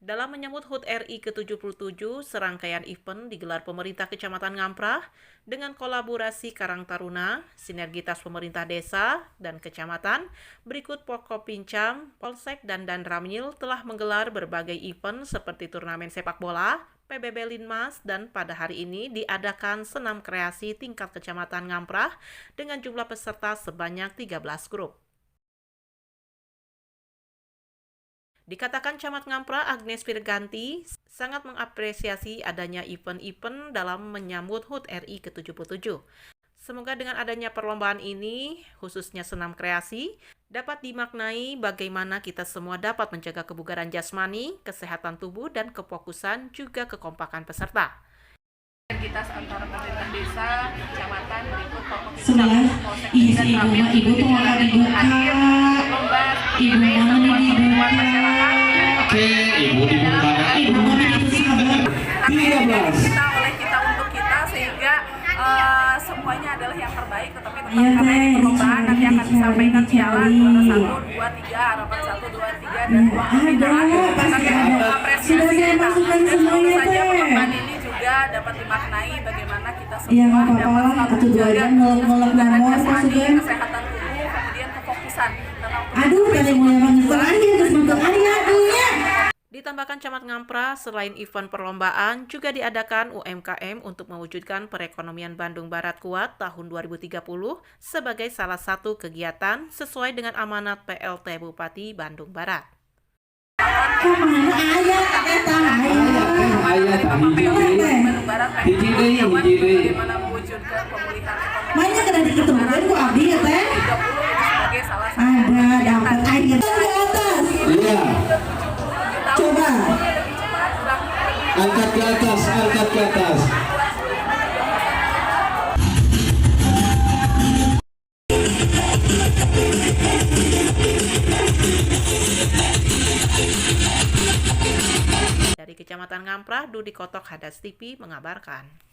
Dalam menyambut HUT RI ke-77, serangkaian event digelar pemerintah Kecamatan Ngamprah dengan kolaborasi Karang Taruna, sinergitas pemerintah desa dan kecamatan, berikut Porkopincam, Polsek, dan Danramil telah menggelar berbagai event seperti turnamen sepak bola, PBB Linmas, dan pada hari ini diadakan senam kreasi tingkat Kecamatan Ngamprah dengan jumlah peserta sebanyak 13 grup. Dikatakan Camat Ngamprah Agnes Virganti sangat mengapresiasi adanya event-event dalam menyambut HUT RI ke-77. Semoga dengan adanya perlombaan ini, khususnya senam kreasi, dapat dimaknai bagaimana kita semua dapat menjaga kebugaran jasmani, kesehatan tubuh, dan kefokusan juga kekompakan peserta. Kita antara pemerintah desa, kecamatan, berikut Sebelah ibu tuh mau hadir lomba ibu mana nih masyarakat. Oke, ibu dibuka. ibu mana itu sabar 13 Kita oleh kita untuk kita sehingga semuanya adalah yang terbaik, tetapi tetap Iya, karena ini Teh, perlombaan nanti akan dicari, disampaikan piala juara dicari. 1, 2, 3, harapan 1, 2, 3 dan Ya, uang ada, pembinaan. pasti Kami ada. mengapresiasi Sudah saya kita. masukkan Dan tentu semuanya, saja Teh. perlombaan ini juga dapat dimaknai bagaimana kita Iya, semua nggak apa-apa dapat lah. selalu Atau 2 menjaga jam ngelak-ngelak kebugaran nomor, jasmani, masukin. kesehatan tubuh, kemudian kefokusan. Karena untuk aduh tadi mulai banget terakhir terus bentuk aduhnya. Ditambahkan Camat Ngamprah, selain event perlombaan, juga diadakan UMKM untuk mewujudkan perekonomian Bandung Barat kuat tahun 2030 sebagai salah satu kegiatan sesuai dengan amanat PLT Bupati Bandung Barat. Kemana ayah eta Ayah tadi Bandung Barat hiji deui. bagaimana mewujudkan pemulihan ekonomi. mainnya kena diketemukan ku abdi ya teh 30 ini sebagai salah satu ada dapat air di atas Iya, coba angkat ke atas, angkat ke atas. Dari Kecamatan Ngamprah, Dudi Kotok, Hadas TV mengabarkan.